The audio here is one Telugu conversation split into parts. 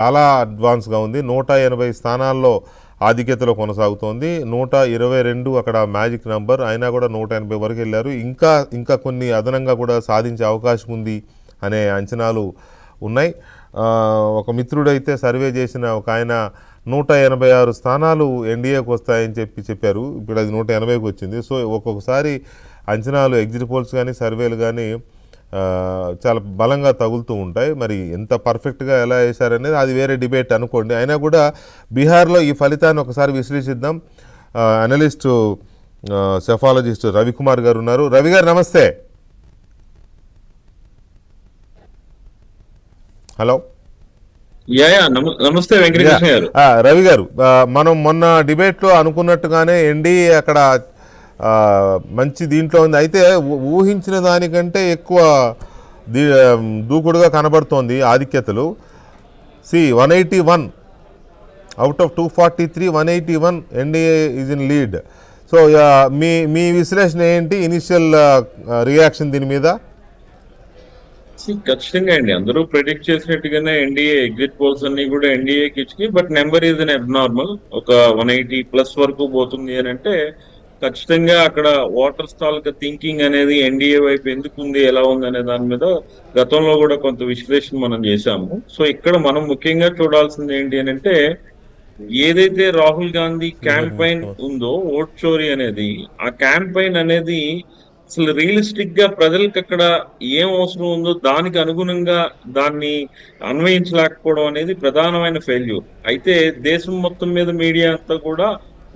చాలా అడ్వాన్స్గా ఉంది. 180 స్థానాల్లో ఆధిక్యతలో కొనసాగుతోంది. 122 అక్కడ మ్యాజిక్ నంబర్, అయినా కూడా 180 వరకు వెళ్ళారు. ఇంకా కొన్ని అదనంగా కూడా సాధించే అవకాశం ఉంది అనే అంచనాలు ఉన్నాయి. ఒక మిత్రుడైతే సర్వే చేసిన ఒక ఆయన 186 స్థానాలు ఎన్డీఏకి వస్తాయని చెప్పారు. ఇప్పుడు అది 180కి వచ్చింది. సో ఒక్కొక్కసారి అంచనాలు ఎగ్జిట్ పోల్స్ కానీ సర్వేలు కానీ చాలా బలంగా తగులుతూ ఉంటాయి. మరి ఎంత పర్ఫెక్ట్గా ఎలా వేశారనేది అది వేరే డిబేట్ అనుకోండి. అయినా కూడా బీహార్లో ఈ ఫలితాన్ని ఒకసారి విశ్లేషిద్దాం. అనలిస్టు సెఫాలజిస్ట్ రవికుమార్ గారు ఉన్నారు. రవి గారు నమస్తే. హలో. నమస్తే వెంకటకృష్ణ గారు. రవి గారు, మనం మొన్న డిబేట్లో అనుకున్నట్టుగానే ఎన్డీఏ అక్కడ మంచి దీంట్లో ఉంది. అయితే ఊహించిన దానికంటే ఎక్కువ దూకుడుగా కనబడుతోంది ఆధిక్యతలు. 181 out of 243, 181 NDA is in lead. So మీ విశ్లేషణ ఏంటి, ఇనిషియల్ రియాక్షన్ దీని మీద? ఖచ్చితంగా అండి, అందరూ ప్రెడిక్ట్ చేసినట్టుగానే ఎన్డీఏ ఎగ్జిట్ పోల్స్ అన్ని కూడా ఎన్డీఏకి ఇచ్చి, but number is an abnormal. ఒక 180+ వరకు పోతుంది అని అంటే ఖచ్చితంగా అక్కడ ఓటర్స్ తాలూకా థింకింగ్ అనేది ఎన్డీఏ వైపు ఎందుకు ఉంది, ఎలా ఉంది అనే దాని మీద గతంలో కూడా కొంత విశ్లేషణ మనం చేశాము. సో ఇక్కడ మనం ముఖ్యంగా చూడాల్సింది ఏంటి అని అంటే, ఏదైతే రాహుల్ గాంధీ క్యాంపెయిన్ ఉందో ఓట్ చోరీ అనేది, ఆ క్యాంపెయిన్ అనేది అసలు రియలిస్టిక్ గా ప్రజలకు అక్కడ ఏం అవసరం ఉందో దానికి అనుగుణంగా దాన్ని అన్వయించలేకపోవడం అనేది ప్రధానమైన ఫెయిల్యూర్. అయితే దేశం మొత్తం మీద మీడియా అంతా కూడా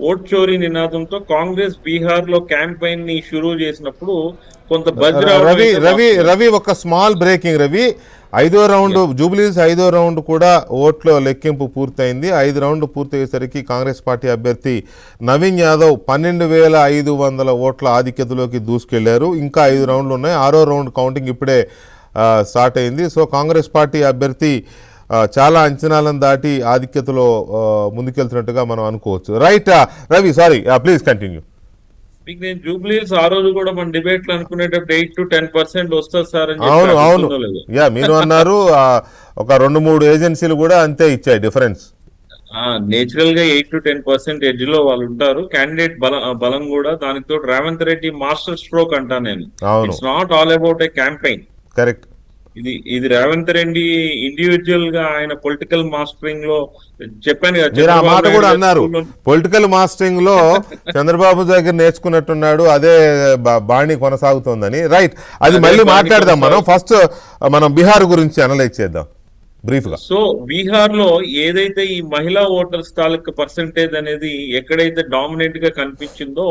ఓట్ చోరీ నినాదంతో కాంగ్రెస్ బీహార్ లో క్యాంపెయిన్ ని షురూ చేసినప్పుడు కొంత రవి ఒక స్మాల్ బ్రేకింగ్. రవి, 5వ రౌండ్ జూబ్లీస్ 5వ రౌండ్ కూడా ఓట్ల లెక్కింపు పూర్తయింది. 5 రౌండ్లు పూర్తయ్యేసరికి కాంగ్రెస్ పార్టీ అభ్యర్థి నవీన్ యాదవ్ 12,500 ఓట్ల ఆధిక్యతలోకి దూసుకెళ్లారు. ఇంకా 5 రౌండ్లు ఉన్నాయి. 6వ రౌండ్ కౌంటింగ్ ఇప్పుడే స్టార్ట్ అయింది. సో కాంగ్రెస్ పార్టీ అభ్యర్థి చాలా అంచనాలను దాటి ఆధిక్యతలో ముందుకెళ్తున్నట్టుగా మనం అనుకోవచ్చు. Right Ravi, sorry, please continue. మీకు నేను జూబ్లీస్ ఆ రోజు కూడా మన డిబేట్ లో అనుకునేటప్పుడు 8 to 10% వస్తుంది సార్ అని. అవును, మీరు అన్నారు. ఒక 2-3 ఏజెన్సీలు కూడా అంతే ఇచ్చాయి డిఫరెన్స్. నేచురల్ గా 8 to 10% ఎడ్జ్ లో వాళ్ళు ఉంటారు. క్యాండిడేట్ బలం కూడా, దానితో రేవంత్ రెడ్డి మాస్టర్ స్ట్రోక్ అంటా నేను. It's not all about a campaign. Correct. ఇది రేవంత్ రెడ్డి ఇండివిజువల్ గా ఆయన పొలిటికల్ మాస్టరింగ్ లో చెప్పాను కదా, మాట కూడా అన్నారు. పొలిటికల్ మాస్టరింగ్ లో చంద్రబాబు దగ్గర నేర్చుకున్నట్టున్నాడు, అదే బాణి కొనసాగుతోందని. రైట్, అది మళ్ళీ మాట్లాడదాం. ఫస్ట్ మనం బీహార్ గురించి అనలైజ్ చేద్దాం బ్రీఫ్ గా. సో బీహార్ లో ఏదైతే ఈ మహిళా ఓటర్స్ తాలూకు పర్సంటేజ్ అనేది ఎక్కడైతే డామినెంట్ గా కనిపించిందో,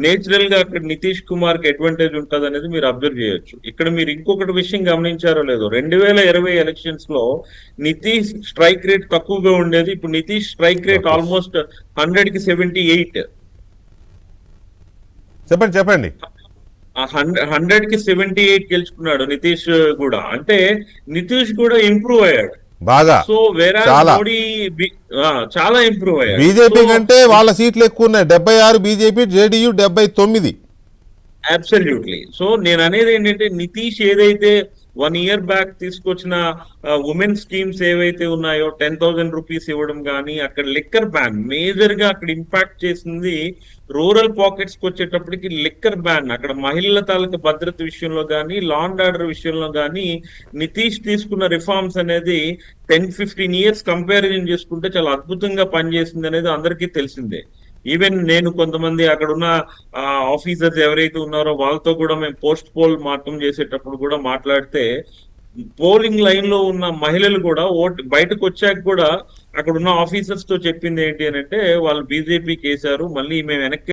నేచురల్ గా అక్కడ నితీష్ కుమార్ కి అడ్వాంటేజ్ ఉంటుంది అనేది మీరు అబ్జర్వ్ చేయొచ్చు. ఇక్కడ మీరు ఇంకొకటి విషయం గమనించారో లేదో, 2020 ఎలక్షన్స్ లో నితీష్ స్ట్రైక్ రేట్ తక్కువగా ఉండేది. ఇప్పుడు నితీష్ స్ట్రైక్ రేట్ ఆల్మోస్ట్ 100కి 78. చెప్పండి. 100కి 78 గెలుచుకున్నాడు నితీష్ కూడా. అంటే నితీష్ కూడా ఇంప్రూవ్ అయ్యాడు బాగా. సో వేరే మోడీ చాలా ఇంప్రూవ్ అయ్యాడు. బీజేపీ కంటే వాళ్ళ సీట్లు ఎక్కువ ఉన్నాయి, 76 బీజేపీ, జేడీయూ 79. అబ్సల్యూట్లీ. సో నేను అనేది ఏంటంటే, నితీష్ ఏదైతే 1 year బ్యాక్ తీసుకొచ్చిన ఉమెన్ స్కీమ్స్ ఏవైతే ఉన్నాయో, 10,000 రూపీస్ ఇవ్వడం కానీ, అక్కడ లిక్కర్ బ్యాన్ మేజర్ గా అక్కడ ఇంపాక్ట్ చేసింది. రూరల్ పాకెట్స్ కి వచ్చేటప్పటికి లిక్కర్ బ్యాన్, అక్కడ మహిళల తాలూకు భద్రత విషయంలో కానీ, లా అండ్ ఆర్డర్ విషయంలో కానీ నితీష్ తీసుకున్న రిఫార్మ్స్ అనేది 10-15 years కంపారిజన్ చేసుకుంటే చాలా అద్భుతంగా పనిచేసింది అనేది అందరికీ తెలిసిందే. ఈవెన్ నేను కొంతమంది అక్కడ ఉన్న ఆఫీసర్స్ ఎవరైతే ఉన్నారో వాళ్ళతో కూడా మేము పోస్ట్ పోల్ మార్గం చేసేటప్పుడు కూడా మాట్లాడితే, పోలింగ్ లైన్ లో ఉన్న మహిళలు కూడా బయటకు వచ్చాక కూడా అక్కడ ఉన్న ఆఫీసర్స్ తో చెప్పింది ఏంటి అని అంటే, వాళ్ళు బీజేపీకి వేశారు, మళ్ళీ మేము వెనక్కి